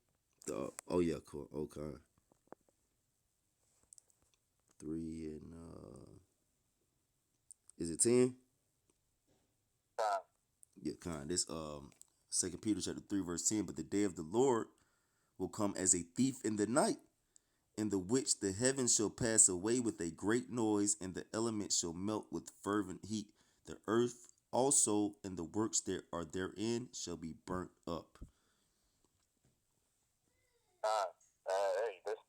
Oh yeah, cool. Okay. 3 and is it 10? Yeah, kind. This 2 Peter chapter 3 verse 10. But the day of the Lord will come as a thief in the night, in the which the heavens shall pass away with a great noise, and the elements shall melt with fervent heat. The earth also and the works that are therein shall be burnt up. Hey, that's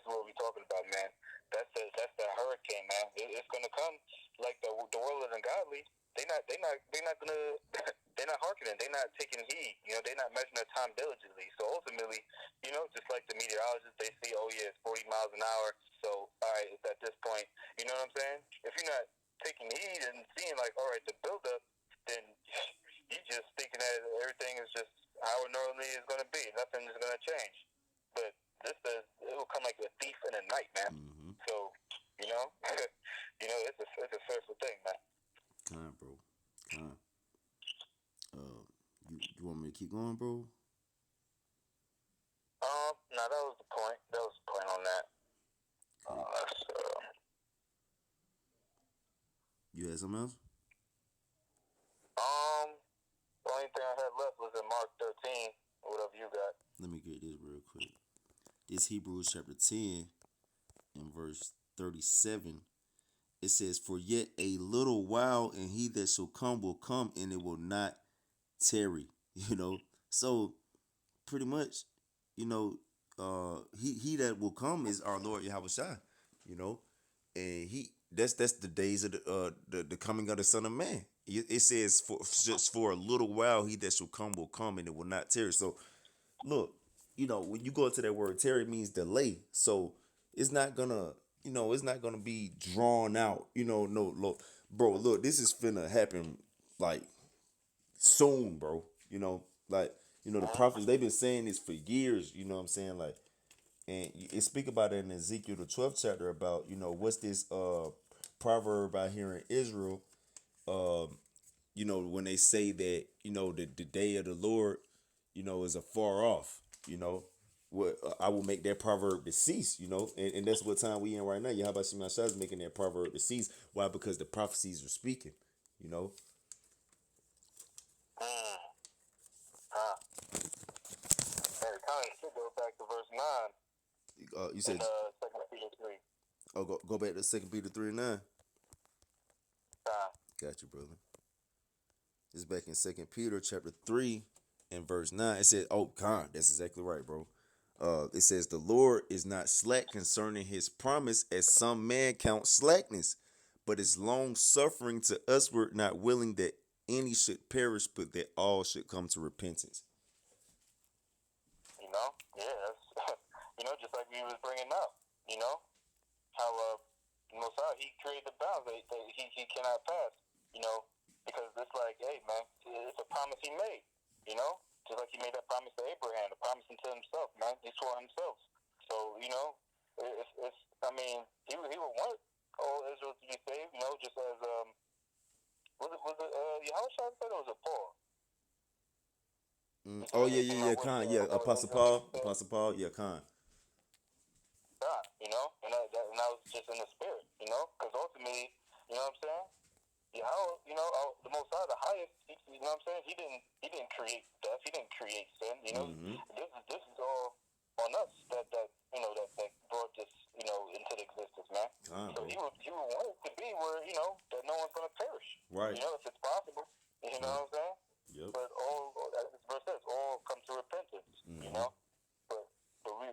what we're talking about, man. That's the hurricane, man. It's gonna come like the world is ungodly. They're not gonna they're not hearkening. They're not taking heed. They're not measuring their time diligently. So ultimately, just like the meteorologists, they see, oh yeah, it's 40 miles an hour. So all right, it's at this point. You know what I'm saying? If you're not taking heed and seeing like, all right, the buildup, then you just thinking that everything is just how it normally is gonna be. Nothing is gonna change. But it will come like a thief in the night, man. Mm-hmm. So, it's a fearful thing, man. Kind, bro. Kind. You want me to keep going, bro? No, that was the point. That was the point on that. You had something else? The only thing I had left was in Mark 13. Whatever you got. Let me get this real quick. This Hebrews chapter 10 and verse 37. It says, for yet a little while, and he that shall come will come, and it will not tarry. So pretty much, he that will come is our Lord Yahushua, and that's the days of the coming of the Son of Man. It says just for a little while, he that shall come will come, and it will not tarry. So look, when you go into that word, tarry means delay. So it's not gonna, it's not gonna be drawn out. No, look, bro, look, this is finna happen like soon, bro. The prophets, they've been saying this for years. You know what I'm saying? Like, and it speak about it in Ezekiel the 12th chapter about what's this proverb out here in Israel. When they say that the day of the Lord, is afar off. What I will make that proverb to cease. And that's what time we in right now. Yahweh Shemashah is making that proverb to cease. Why? Because the prophecies are speaking. Hey, kind of should go back to verse 9. You in said, 2 Peter 3. oh, go back to 2 Peter 3:9. Con. Got you, brother. It's back in 2 Peter chapter 3 and verse 9. It says, oh God, that's exactly right, bro. It says, the Lord is not slack concerning his promise, as some man count slackness, but is long suffering to usward, not willing that any should perish, but that all should come to repentance. Yeah, that's just like we was bringing up. How Mosiah, he created the bounds that he cannot pass. Because it's like, hey man, it's a promise he made. Just like he made that promise to Abraham, the promise to himself, man. He swore himself. So it's I mean, he would want all Israel to be saved. Just as was it Yahushua said, or was it Paul? Oh yeah, Khan, yeah, Apostle Paul, yeah, Khan. God, and that was just in the spirit, because ultimately, you know what I'm saying? The Most High, the highest, you know what I'm saying? He didn't create death. He didn't create sin. This is all on us that brought this, into the existence, man. So he would want it to be where, that no one's gonna perish. Right. If it's possible. You know what I'm saying? Yep. But all, as this verse says, all come to repentance. But we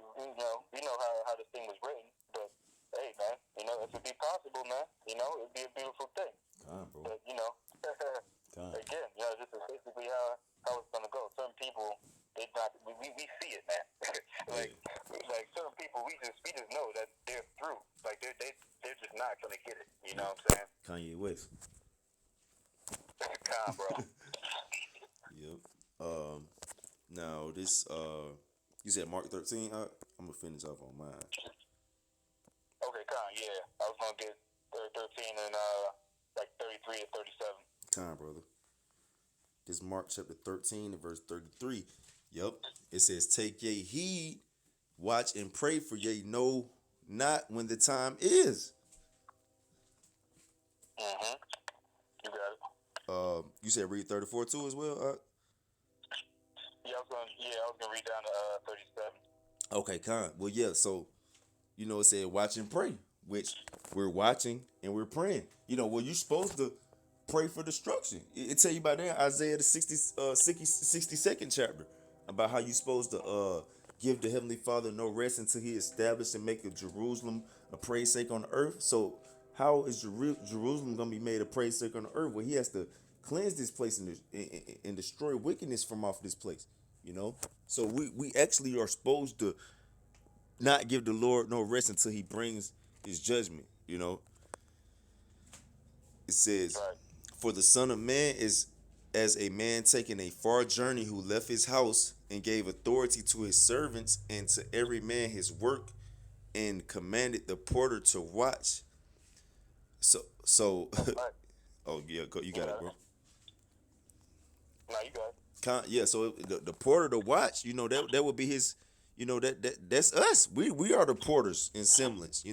know how this thing was written. But hey, man, if it be possible, man, it'd be a beautiful thing. Bro. But again, this is basically how it's gonna go. Certain people, we see it, man. like certain people, we just know that they're through. Like they're just not gonna get it. You know what I'm saying? Kanye West. Bro. Yep. Now this you said Mark 13. I'm gonna finish off on mine. Okay, yeah. I was gonna get 13 and like 33 to 37. Brother. This Mark chapter 13 and verse 33. Yep. It says, take ye heed, watch and pray, for ye know not when the time is. You got it. You said read 34 too as well? Yeah, I was gonna read down to 37. Okay, well, yeah, so it said watch and pray, which we're watching and we're praying. Well, you're supposed to pray for destruction. It tell you about that Isaiah the 62nd chapter about how you're supposed to give the Heavenly Father no rest until He established and make of Jerusalem a praise sake on the earth. So how is Jerusalem gonna be made a praise sake on the earth? Well, He has to cleanse this place and destroy wickedness from off this place. So we actually are supposed to not give the Lord no rest until He brings His judgment. It says, Right. for the Son of Man is as a man taking a far journey, who left his house and gave authority to his servants and to every man his work, and commanded the porter to watch. So Right. oh yeah, you got it, bro. No, you got it. Yeah, so the porter to watch, that would be his, that's us. We are the porters in semblance.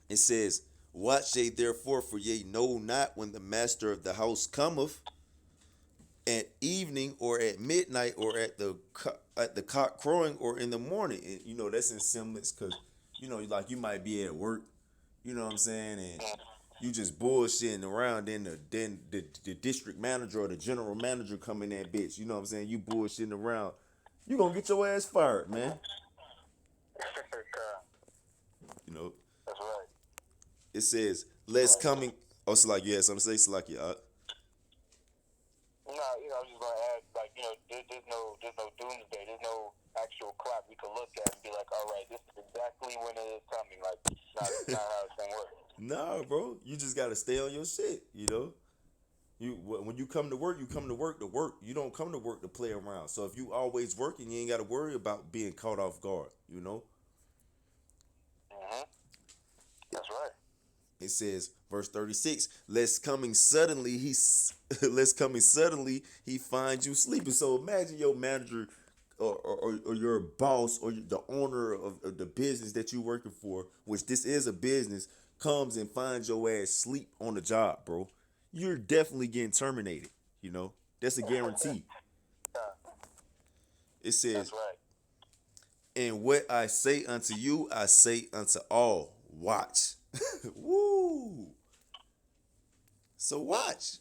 It says, watch ye therefore, for ye know not when the master of the house cometh, at evening or at midnight or at the cock crowing or in the morning. And that's in semblance because like you might be at work, you know what I'm saying, and you just bullshitting around. Then the district manager or the general manager come in that bitch. You know what I'm saying? You bullshitting around, you gonna get your ass fired, man. That's right. It says, "Let's coming." Oh, so like yeah, something to say, like yeah. No, I was just gonna add, like, there's no doomsday. There's no actual clock we could look at and be like, all right, this is exactly when it is coming. Like, not how it's gonna work. Nah, bro, you just gotta stay on your shit. When you come to work, you come to work to work. You don't come to work to play around. So if you always working, you ain't got to worry about being caught off guard. That's right. It says, verse 36, lest coming suddenly he finds you sleeping. So imagine your manager or your boss or the owner of the business that you're working for, which this is a business, comes and finds your ass sleep on the job, bro. You're definitely getting terminated. That's a guarantee. It says, That's right. And what I say unto you, I say unto all. Watch. Woo. So watch.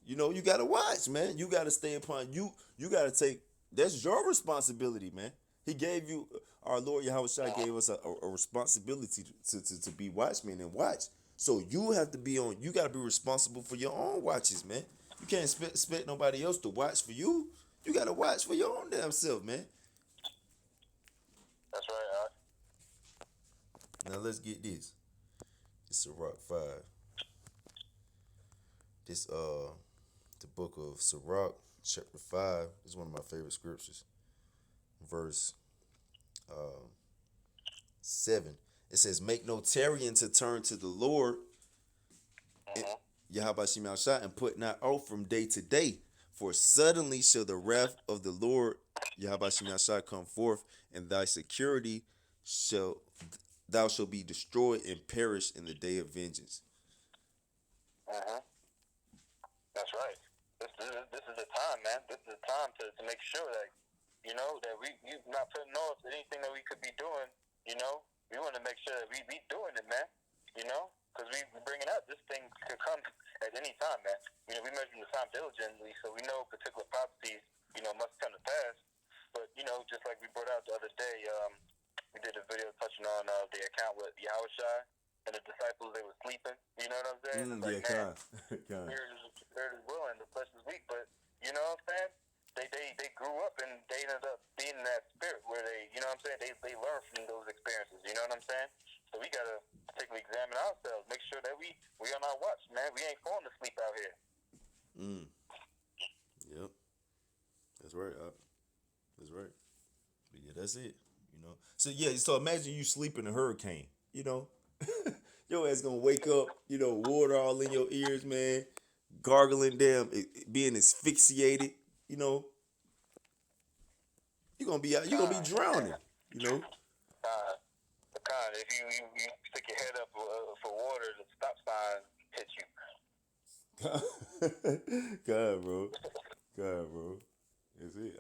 You know, you gotta watch, man. You gotta stay upon you. You gotta take. That's your responsibility, man. He gave you. Our Lord Yahweh Shai gave us a responsibility to be watchmen and watch. So you have to be on. You gotta be responsible for your own watches, man. You can't expect nobody else to watch for you. You gotta watch for your own damn self, man. That's right. Now let's get this. It's Sirach 5. This the book of Sirach, chapter 5, is one of my favorite scriptures. Verse 7. It says, make no tarrying to turn to the Lord, Yahweh Shema Shai, and put not off from day to day. For suddenly shall the wrath of the Lord, Yahweh Shema Shai, come forth, and thy security shall thou shalt be destroyed and perish in the day of vengeance. That's right. This is the time, man. This is the time to make sure that, you know, that we not putting off anything that we could be doing. You know, we want to make sure that we be doing it, man. You know, because we bringing out this thing could come at any time, man. You know, we measure the time diligently, so we know particular prophecies, you know, must come to pass. But you know, just like we brought out the other day, we did a video touching on the account with Yahushua and the disciples. They were sleeping. You know what I'm saying? It's like, man, spirit is willing, the flesh is weak. But you know what I'm saying? They grew up and they ended up being in that spirit where they, you know what I'm saying? They learn from those experiences. You know what I'm saying? So we gotta particularly examine ourselves, make sure that we on our watch, man. We ain't falling asleep out here. Yep. That's right. That's right. But yeah, that's it. You know. So yeah. So imagine you sleep in a hurricane. You know, your ass gonna wake up. You know, water all in your ears, man. Gargling, damn, being asphyxiated. You know, you gonna be out. You gonna be drowning. You know. If you stick your head up for water, the stop sign hit you. God, bro. God, bro. That's it.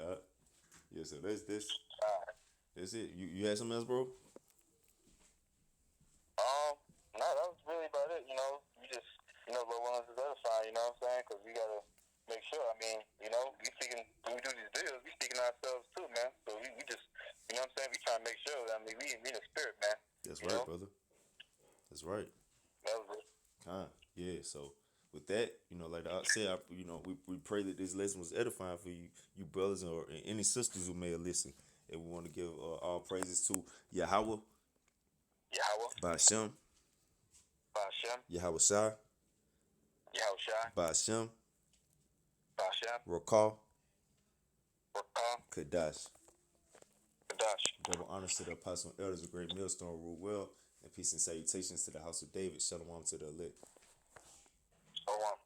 Yeah. So that's this. That's it. You had something else, bro? No, that was really about it. You know, we just, you know, Lord willing to edify. You know what I'm saying? Because we gotta make sure. I mean, you know, when we do these videos, we speaking ourselves too, man. So we just, you know what I'm saying? We trying to make sure. I mean, we in the spirit, man. That's right, brother. That's right. That was it. Yeah. So with that, you know, like I said, you know, we pray that this lesson was edifying for you brothers or any sisters who may have listened. And we want to give all praises to Yahweh, Ba'ashem, Yahweh Shai, Ba'ashem, Rakah, Kadash. Double honors to the apostle and elders of Great Millstone, rule well, and peace and salutations to the house of David. Shalom to the elect. Shalom.